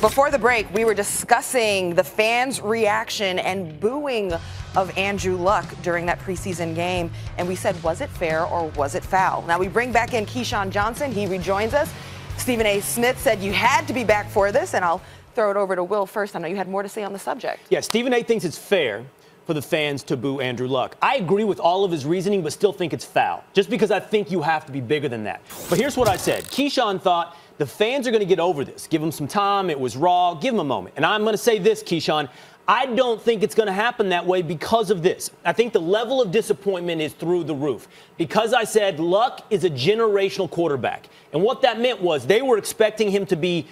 Before the break, we were discussing the fans' reaction and booing of Andrew Luck during that preseason game, and we said, was it fair or was it foul? Now we bring back in Keyshawn Johnson. He rejoins us. Stephen A. Smith said you had to be back for this, and I'll throw it over to Will first. I know you had more to say on the subject. Yeah, Stephen A. thinks it's fair for the fans to boo Andrew Luck. I agree with all of his reasoning, but still think it's foul, just because I think you have to be bigger than that. But here's what I said. Keyshawn thought the fans are going to get over this. Give them some time. It was raw. Give them a moment. And I'm going to say this, Keyshawn. I don't think it's going to happen that way because of this. I think the level of disappointment is through the roof. Because I said Luck is a generational quarterback. And what that meant was they were expecting him to be,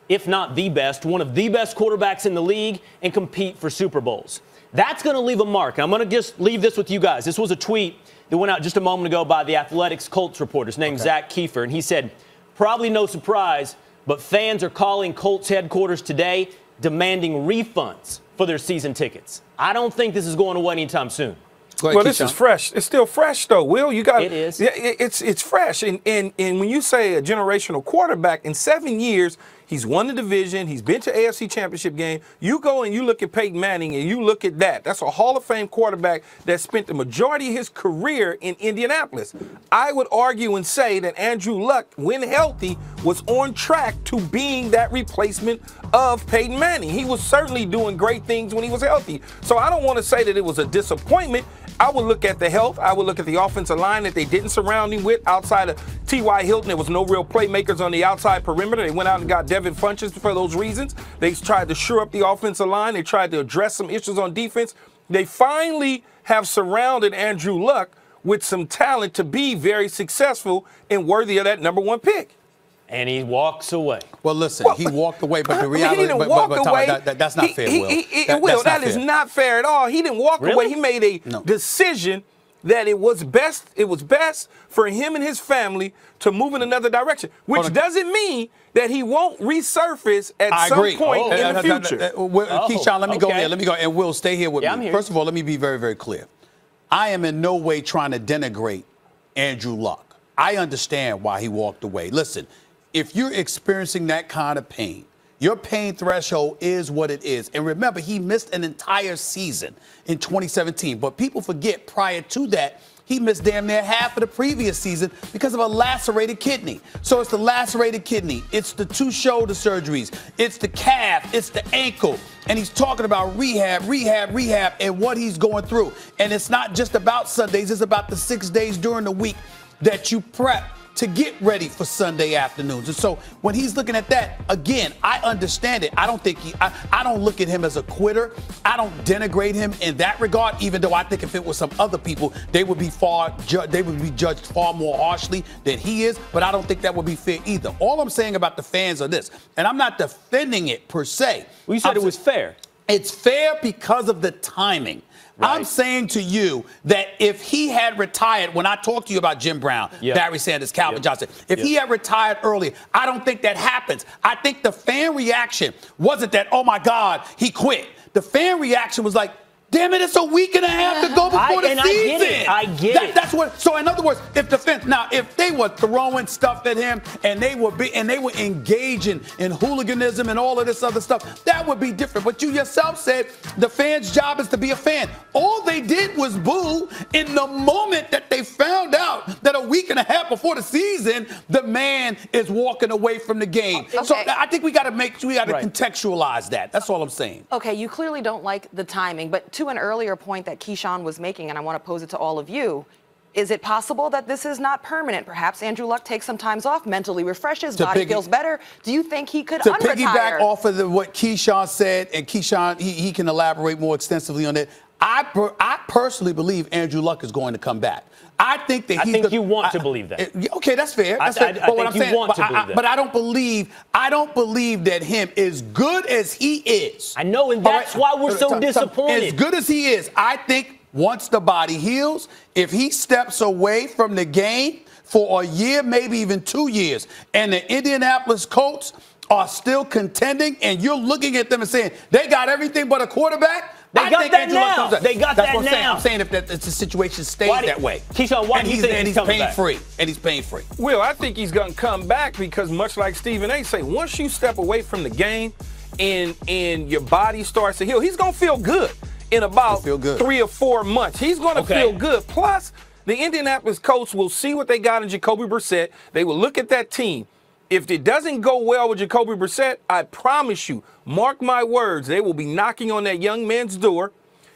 if not the best, one of the best quarterbacks in the league and compete for Super Bowls. That's going to leave a mark. I'm going to just leave this with you guys. This was a tweet that went out just a moment ago by the Athletics Colts reporter. His name's Zach Kiefer. And he said, probably no surprise, but fans are calling Colts headquarters today demanding refunds for their season tickets. I don't think this is going away anytime soon. Ahead, well, this is fresh. It's still fresh, though, Will. You got it. Is. Yeah, it's fresh. And when you say a generational quarterback, in 7 years, he's won the division. He's been to AFC Championship game. You go and you look at Peyton Manning and you look at that. That's a Hall of Fame quarterback that spent the majority of his career in Indianapolis. I would argue and say that Andrew Luck, when healthy, was on track to being that replacement of Peyton Manning. He was certainly doing great things when he was healthy. So I don't want to say that it was a disappointment. I would look at the health. I would look at the offensive line that they didn't surround him with. Outside of T.Y. Hilton, there was no real playmakers on the outside perimeter. They went out and got Devin Funchess for those reasons. They tried to shore up the offensive line. They tried to address some issues on defense. They finally have surrounded Andrew Luck with some talent to be very successful and worthy of that number one pick. And he walks away. Well, listen, he walked away, but the reality, he didn't walk away. That's not fair, Will. That is not fair at all. He didn't walk away. He made a decision that it was best for him and his family to move in another direction, which doesn't mean that he won't resurface at some point in the future. Keyshawn, let me go here. Let me go. And Will, stay here with me. First of all, let me be very, very clear. I am in no way trying to denigrate Andrew Luck. I understand why he walked away. Listen, if you're experiencing that kind of pain, your pain threshold is what it is. And remember, he missed an entire season in 2017. But people forget prior to that, he missed damn near half of the previous season because of a lacerated kidney. So it's the lacerated kidney. It's the 2 shoulder surgeries. It's the calf. It's the ankle. And he's talking about rehab, and what he's going through. And it's not just about Sundays. It's about the 6 days during the week that you prep to get ready for Sunday afternoons. And so when he's looking at that, again, I understand it. I don't look at him as a quitter. I don't denigrate him in that regard, even though I think if it was some other people, they would be judged far more harshly than he is. But I don't think that would be fair either. All I'm saying about the fans are this, and I'm not defending it per se. We said it was fair. It's fair because of the timing. Right. I'm saying to you that if he had retired, when I talked to you about Jim Brown, Barry Sanders, Calvin Johnson, if he had retired early, I don't think that happens. I think the fan reaction wasn't that, oh, my God, he quit. The fan reaction was like, damn it, it's a week and a half to go before the season. I get it. That's what. So in other words, if they were throwing stuff at him and they were engaging in hooliganism and all of this other stuff, that would be different. But you yourself said the fan's job is to be a fan. All they did was boo in the moment that they found out that a week and a half before the season, the man is walking away from the game. Okay. So I think we got to contextualize that. That's all I'm saying. Okay, you clearly don't like the timing, but to an earlier point that Keyshawn was making, and I want to pose it to all of you, is it possible that this is not permanent? Perhaps Andrew Luck takes some times off, mentally refreshes, body feels better. Do you think he could unretire? To piggyback off of what Keyshawn said, and Keyshawn, he can elaborate more extensively on it. I personally believe Andrew Luck is going to come back. I think you want to believe that. Okay, that's fair. But I don't believe that him, as good as he is. I know, and that's why we're so disappointed. As good as he is, I think once the body heals, if he steps away from the game for a year, maybe even 2 years, and the Indianapolis Colts are still contending, and you're looking at them and saying, they got everything but a quarterback, They got that now. They got that now. I'm saying if the situation stays that way. Keyshawn, why do you think he's pain-free? And he's pain-free. Will, I think he's going to come back because much like Stephen A. say, once you step away from the game and your body starts to heal, he's going to feel good in about 3 or 4 months. He's going to feel good. Plus, the Indianapolis Colts will see what they got in Jacoby Brissett. They will look at that team. If it doesn't go well with Jacoby Brissett, I promise you, mark my words, they will be knocking on that young man's door.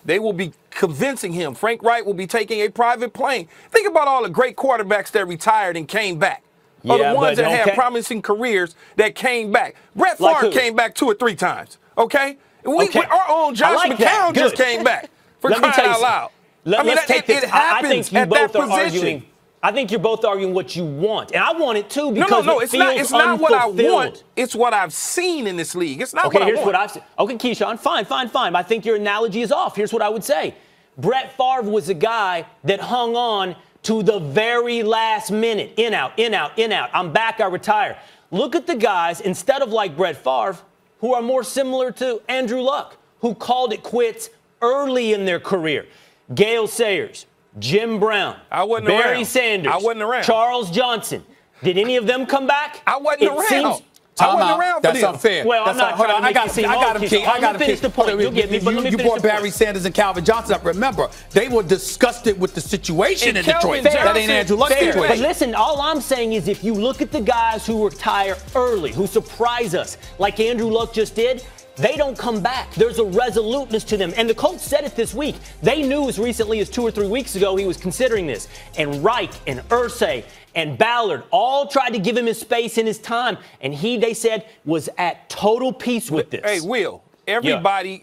They will be convincing him. Frank Wright will be taking a private plane. Think about all the great quarterbacks that retired and came back. Or the ones that had promising careers that came back. Brett Favre came back 2 or 3 times, okay? Our own Josh McCown just came back for crying out loud. Let's take this. I think you both are arguing. I think you're both arguing what you want, and I want it too because it's not what I want. It's what I've seen in this league. It's not what I want. Here's what I've seen. Okay, Keyshawn, fine. I think your analogy is off. Here's what I would say. Brett Favre was a guy that hung on to the very last minute. In, out. I'm back, I retire. Look at the guys, instead of like Brett Favre, who are more similar to Andrew Luck, who called it quits early in their career. Gale Sayers, Jim Brown, Barry Sanders, I wasn't around. Charles Johnson. Did any of them come back? I wasn't around. I wasn't around for That's unfair. Well, I'm not trying to make you seem old. I got to finish the point. You'll get me, but let me finish the point. You brought Barry Sanders and Calvin Johnson up. Remember, they were disgusted with the situation in Detroit. That ain't Andrew Luck's situation. But listen, all I'm saying is if you look at the guys who retire early, who surprise us, like Andrew Luck just did, they don't come back. There's a resoluteness to them. And the Colts said it this week. They knew as recently as 2 or 3 weeks ago he was considering this. And Reich and Irsay and Ballard all tried to give him his space and his time. And they said, was at total peace with this. Hey, Will, everybody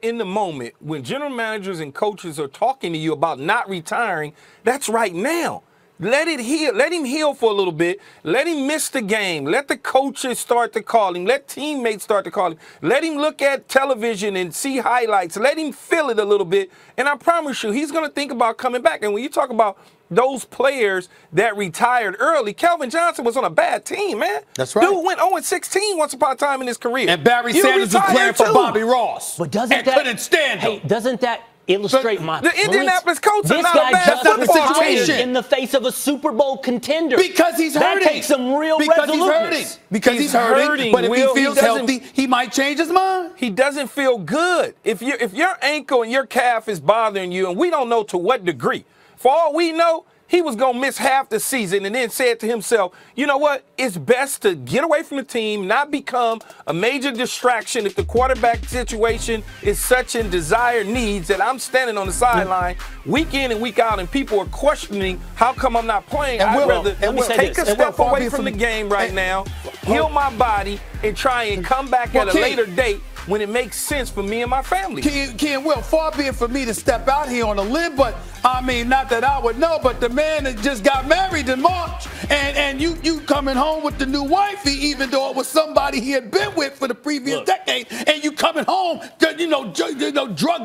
in the moment, when general managers and coaches are talking to you about not retiring, that's right now. Let it heal. Let him heal for a little bit. Let him miss the game. Let the coaches start to call him. Let teammates start to call him. Let him look at television and see highlights. Let him feel it a little bit. And I promise you, he's going to think about coming back. And when you talk about those players that retired early, Calvin Johnson was on a bad team, man. That's right. Dude went 0-16 once upon a time in his career. And Barry Sanders was playing for Bobby Ross. But couldn't stand him. Doesn't that illustrate my point? The Indianapolis Colts are not a bad football team in the face of a Super Bowl contender. Because he's hurting. That takes some real resoluteness. Because he's hurting. But if he feels healthy, he might change his mind. He doesn't feel good. If your ankle and your calf is bothering you, and we don't know to what degree, for all we know, he was going to miss half the season and then said to himself, you know what? It's best to get away from the team, not become a major distraction if the quarterback situation is such in dire needs that I'm standing on the sideline week in and week out and people are questioning how come I'm not playing. I'd rather take a step away from the game right now, heal my body, and try and come back at a later date when it makes sense for me and my family. Ken, well, far be it for me to step out here on a limb, but I mean, not that I would know, but the man that just got married in March, and you coming home with the new wifey, even though it was somebody he had been with for the previous decade, and you coming home, drugged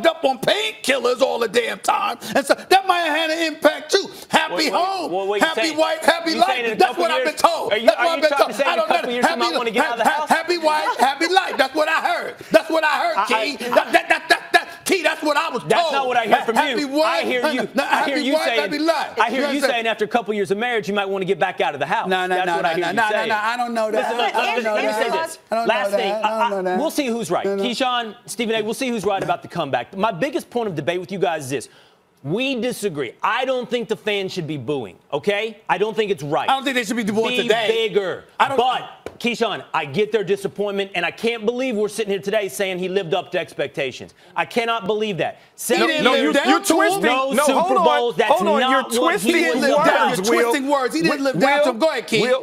up on painkillers all the damn time, and so that might have had an impact too. Happy home, happy wife, happy life. That's what I've been told. That's what I've been told. I don't know. Happy wife, happy life. That's what I heard. That's what I heard, Key. Key, that's what I was told. That's not what I hear from happy you. Wife, I hear you saying. Happy life. I hear you saying after a couple years of marriage, you might want to get back out of the house. No. I don't know that. Let me say this. Last thing. We'll see who's right. Keyshawn, Stephen A. We'll see who's right about the comeback. My biggest point of debate with you guys is this. We disagree. I don't think the fans should be booing, okay? I don't think it's right. I don't think they should be booing today. Be bigger. But, Keyshawn, I get their disappointment, and I can't believe we're sitting here today saying he lived up to expectations. I cannot believe that. You're twisting. No Super Bowls. That's not what he was about. You're twisting words. He didn't live down to him. Go ahead, Key.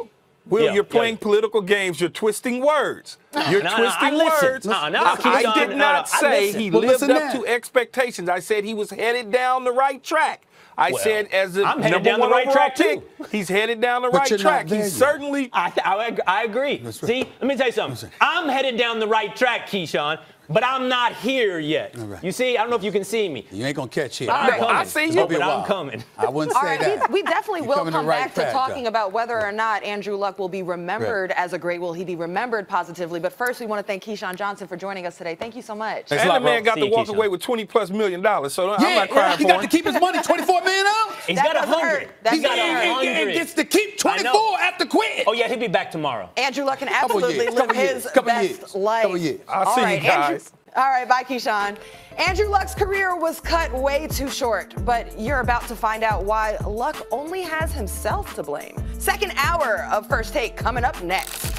Will, you're playing political games. You're twisting words. You're twisting words. I did not say he lived up to expectations. I said he was headed down the right track. I said as a number one overall pick, he's headed down the right track. He's certainly. I agree. See, let me tell you something. I'm headed down the right track, Keyshawn. But I'm not here yet. Right. You see, I don't know if you can see me. You ain't going to catch here. I see you. But I'm coming. I wouldn't say All right, that. we definitely will come back to talking though. about whether or not Andrew Luck will be remembered as a great. Will he be remembered positively? But first, we want to thank Keyshawn Johnson for joining us today. Thank you so much. And the man got to walk away with $20+ million, so I'm not crying for him. He got to keep his money, $24 million. He's got 100. He's got 100. And gets to keep 24 after quitting. Oh, yeah, he'll be back tomorrow. Andrew Luck can absolutely live his best life. Couple years. I'll see you guys. All right, bye, Keyshawn. Andrew Luck's career was cut way too short, but you're about to find out why Luck only has himself to blame. Second hour of First Take coming up next.